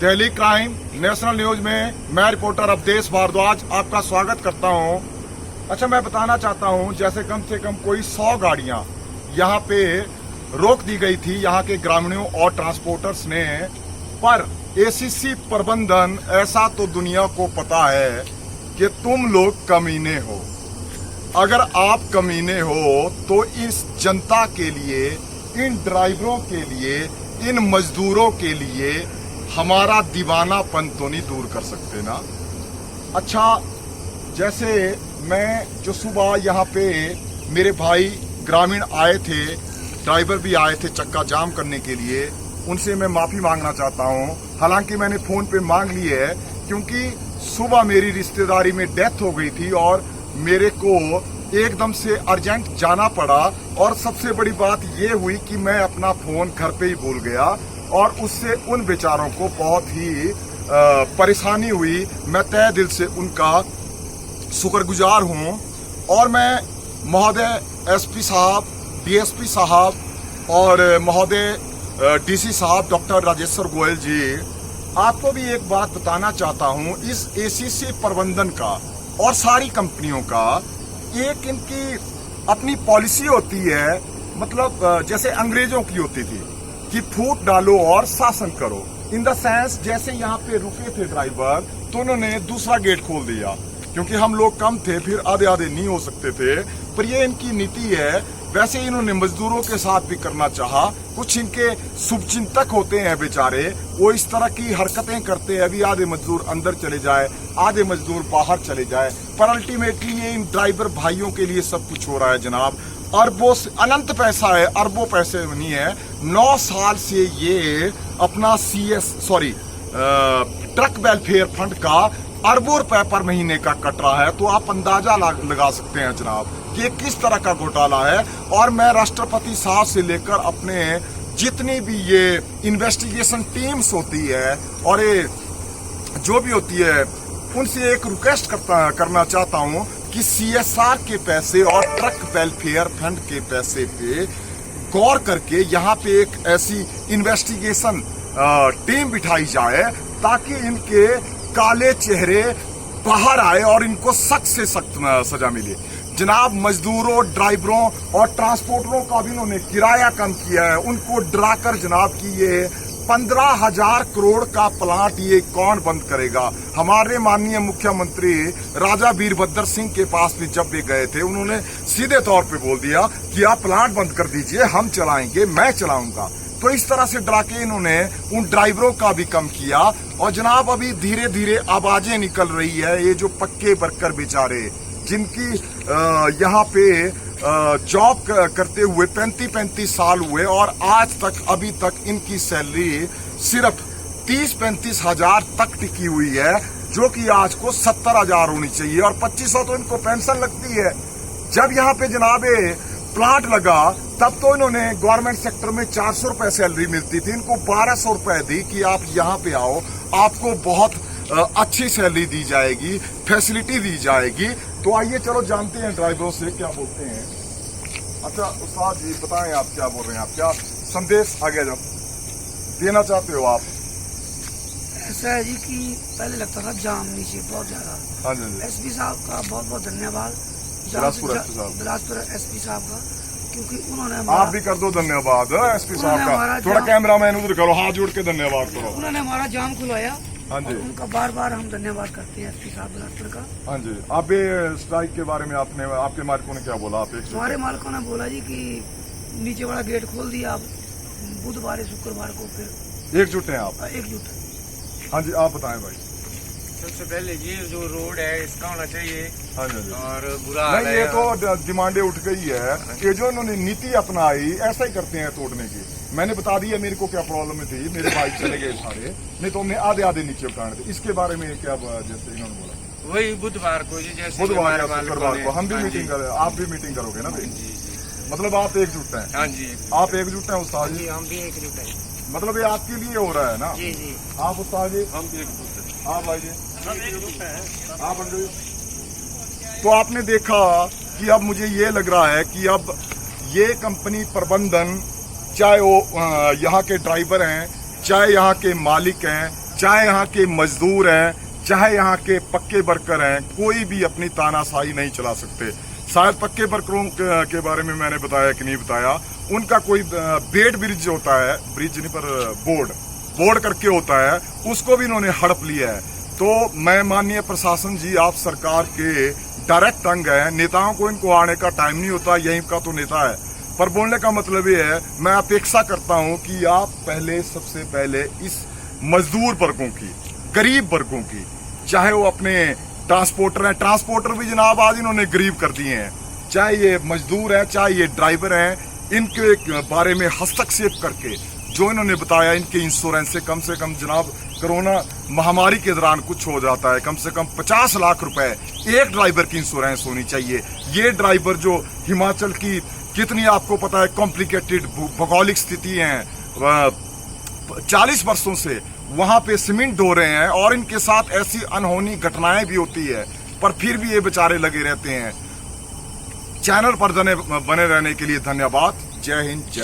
Delhi crime national news में मैं reporter Awadhesh Bhardwaj आपका स्वागत करता हूं। अच्छा, मैं बताना चाहता हूं, जैसे कम से कम कोई 100 गाड़ियां यहां पे रोक दी गई थी यहां के ग्रामीणों और ट्रांसपोर्टर्स ने, पर एसीसी प्रबंधन ऐसा तो दुनिया को पता है कि तुम लोग कमीने हो। अगर आप कमीने हो तो इस जनता के लिए, इन ड्राइवरों के लिए, इन मजदूरों के लिए हमारा दीवानापन तो नहीं दूर कर सकते ना। अच्छा, जैसे मैं जो सुबह यहाँ पे मेरे भाई ग्रामीण आए थे, ड्राइवर भी आए थे चक्का जाम करने के लिए, उनसे मैं माफी मांगना चाहता हूँ। हालांकि मैंने फोन पे मांग ली है, क्योंकि सुबह मेरी रिश्तेदारी में डेथ हो गई थी और मेरे को एकदम से अर्जेंट जाना पड़ा। और सबसे बड़ी बात ये हुई कि मैं अपना फोन घर पे ही भूल गया और उससे उन बेचारों को बहुत ही परेशानी हुई। मैं तहे दिल से उनका शुक्रगुजार हूँ। और मैं महोदय एसपी साहब, डीएसपी साहब और महोदय डीसी साहब डॉक्टर राजेश्वर गोयल जी, आपको भी एक बात बताना चाहता हूँ। इस एसीसी प्रबंधन का और सारी कंपनियों का एक इनकी अपनी पॉलिसी होती है, मतलब जैसे अंग्रेजों की होती थी कि फूट डालो और शासन करो। इन द सेंस, जैसे यहाँ पे रुके थे ड्राइवर तो उन्होंने दूसरा गेट खोल दिया, क्योंकि हम लोग कम थे, फिर आधे आधे नहीं हो सकते थे, पर ये इनकी नीति है। वैसे इन्होंने मजदूरों के साथ भी करना चाहा। कुछ इनके शुभचिंतक होते हैं बेचारे, वो इस तरह की हरकतें करते हैं, अभी आधे मजदूर अंदर चले जाए, आधे मजदूर बाहर चले जाए, पर अल्टीमेटली ये इन ड्राइवर भाइयों के लिए सब कुछ हो रहा है जनाब। अरबों से अनंत पैसा है, अरबों पैसे नहीं है। 9 साल से ये अपना ट्रक वेलफेयर फंड का अरबों रुपए पर महीने का कट रहा है। तो आप अंदाजा लगा सकते हैं जनाब कि किस तरह का घोटाला है। और मैं राष्ट्रपति साहब से लेकर अपने जितनी भी ये इन्वेस्टिगेशन टीम्स होती है और ये जो भी होती है, उनसे एक रिक्वेस्ट करना चाहता हूँ कि सीएसआर के पैसे और ट्रक वेलफेयर फंड के पैसे पे गौर करके यहाँ पे एक ऐसी इन्वेस्टिगेशन टीम बिठाई जाए ताकि इनके काले चेहरे बाहर आए और इनको सख्त से सख्त सजा मिले। जनाब, मजदूरों, ड्राइवरों और ट्रांसपोर्टरों का भी इन्होंने किराया कम किया है, उनको डराकर जनाब कि ये 15,000 करोड़ का प्लांट ये कौन बंद करेगा। हमारे माननीय मुख्यमंत्री राजा वीरभद्र सिंह के पास भी जब भी गए थे, उन्होंने सीधे तौर पे बोल दिया कि आप प्लांट बंद कर दीजिए, हम चलाएंगे, मैं चलाऊंगा। तो इस तरह से डरा के इन्होंने उन ड्राइवरों का भी कम किया। और जनाब, अभी धीरे धीरे आवाजें निकल रही है, ये जो पक्के वर्कर बेचारे जिनकी यहाँ पे जॉब करते हुए 35 साल हुए और आज तक अभी तक इनकी सैलरी सिर्फ 30-35 हजार तक टिकी हुई है, जो कि आज को 70,000 होनी चाहिए और 2500 तो इनको पेंशन लगती है। जब यहाँ पे जनाब प्लांट लगा तब तो इन्होंने गवर्नमेंट सेक्टर में 400 रुपए सैलरी मिलती थी, इनको 1200 रुपए दी कि आप यहाँ पे आओ, आपको बहुत अच्छी सैलरी दी जाएगी, फैसिलिटी दी जाएगी। तो आइए चलो जानते हैं ड्राइवरों से क्या बोलते हैं। अच्छा उस्ताद जी, बताएं आप क्या बोल रहे हैं, आप क्या संदेश आगे जब देना चाहते हो आप? ऐसा है जी कि पहले लगता था जाम नीचे बहुत ज्यादा। हाँ जी, एसपी साहब का बहुत बहुत धन्यवाद, बिलासपुर एसपी साहब का, क्योंकि उन्होंने आप भी कर दो धन्यवाद एसपी साहब का। थोड़ा कैमरामैन उधर करो, हाथ जोड़ के धन्यवाद करो। उन्होंने हमारा जाम खुलवाया। हाँ जी, उनका बार बार हम धन्यवाद करते हैं एसपी साहब बिलासपुर का। हाँ जी, आप भी स्ट्राइक के बारे में आपने, आपके मालिकों ने क्या बोला? आप हमारे मालिकों ने बोला जी कि नीचे वाला गेट खोल दिया, आप बुधवार शुक्रवार को फिर एकजुट हैं आप? एकजुट। हाँ जी, आप बताएं भाई। सबसे पहले ये जो रोड है इसका होना चाहिए। हाँ जी, और बुरा नहीं, ये तो डिमांडें उठ गई है। ये जो इन्होंने नीति अपनाई, ऐसा ही करते हैं तोड़ने की। मैंने बता दिया मेरे को क्या प्रॉब्लम थी, मेरे भाई चले गए सारे, नहीं तो हमने आधे आधे नीचे उठाने थे। इसके बारे में क्या, जैसे इन्होंने बोला वही बुधवार को, जैसे बुधवार या शुक्रवार को हम भी मीटिंग करें, आप भी मीटिंग करोगे ना भाई? मतलब आप एकजुट हैं? हाँ जी, आप एकजुट हैं उस्ताद जी? हम भी एकजुट हैं। मतलब ये आपके लिए हो रहा है ना? जी जी, आप उस्ताद जी? हम भी एकजुट हैं। आप भाई जी? आप अंजलि? तो आपने देखा कि अब मुझे ये लग रहा है कि अब ये कंपनी प्रबंधन, चाहे वो यहाँ के ड्राइवर हैं, चाहे यहाँ के मालिक हैं, चाहे यहाँ के मजदूर हैं, चाहे यहाँ के पक्के वर्कर हैं, कोई भी अपनी तानाशाही नहीं चला सकते। शायद पक्के वर्करों के बारे में मैंने बताया कि नहीं बताया, उनका कोई बेड ब्रिज होता है, ब्रिज नहीं पर बोर्ड करके होता है, उसको भी इन्होंने हड़प लिया है। तो मैं माननीय प्रशासन जी, आप सरकार के डायरेक्ट अंग हैं, नेताओं को इनको आने का टाइम नहीं होता, यहीं का तो नेता है। पर बोलने का मतलब ये है, मैं अपेक्षा करता हूं कि आप सबसे पहले इस मजदूर वर्गों की, गरीब वर्गों की, चाहे वो अपने ट्रांसपोर्टर हैं, ट्रांसपोर्टर भी जनाब आज इन्होंने गरीब कर दिए हैं, चाहे ये मजदूर हैं, चाहे ये ड्राइवर हैं, इनके बारे में हस्तक्षेप करके जो इन्होंने बताया, इनके इंश्योरेंस से कम जनाब कोरोना महामारी के दौरान कुछ हो जाता है, कम से कम 50 लाख रुपए एक ड्राइवर की इंश्योरेंस होनी चाहिए। ये ड्राइवर जो हिमाचल की कितनी आपको पता है कॉम्प्लिकेटेड भौगोलिक स्थिति है, 40 वर्षों से वहां पे सीमेंट ढो रहे हैं और इनके साथ ऐसी अनहोनी घटनाएं भी होती है, पर फिर भी ये बेचारे लगे रहते हैं। चैनल पर बने रहने के लिए धन्यवाद। जय हिंद, जय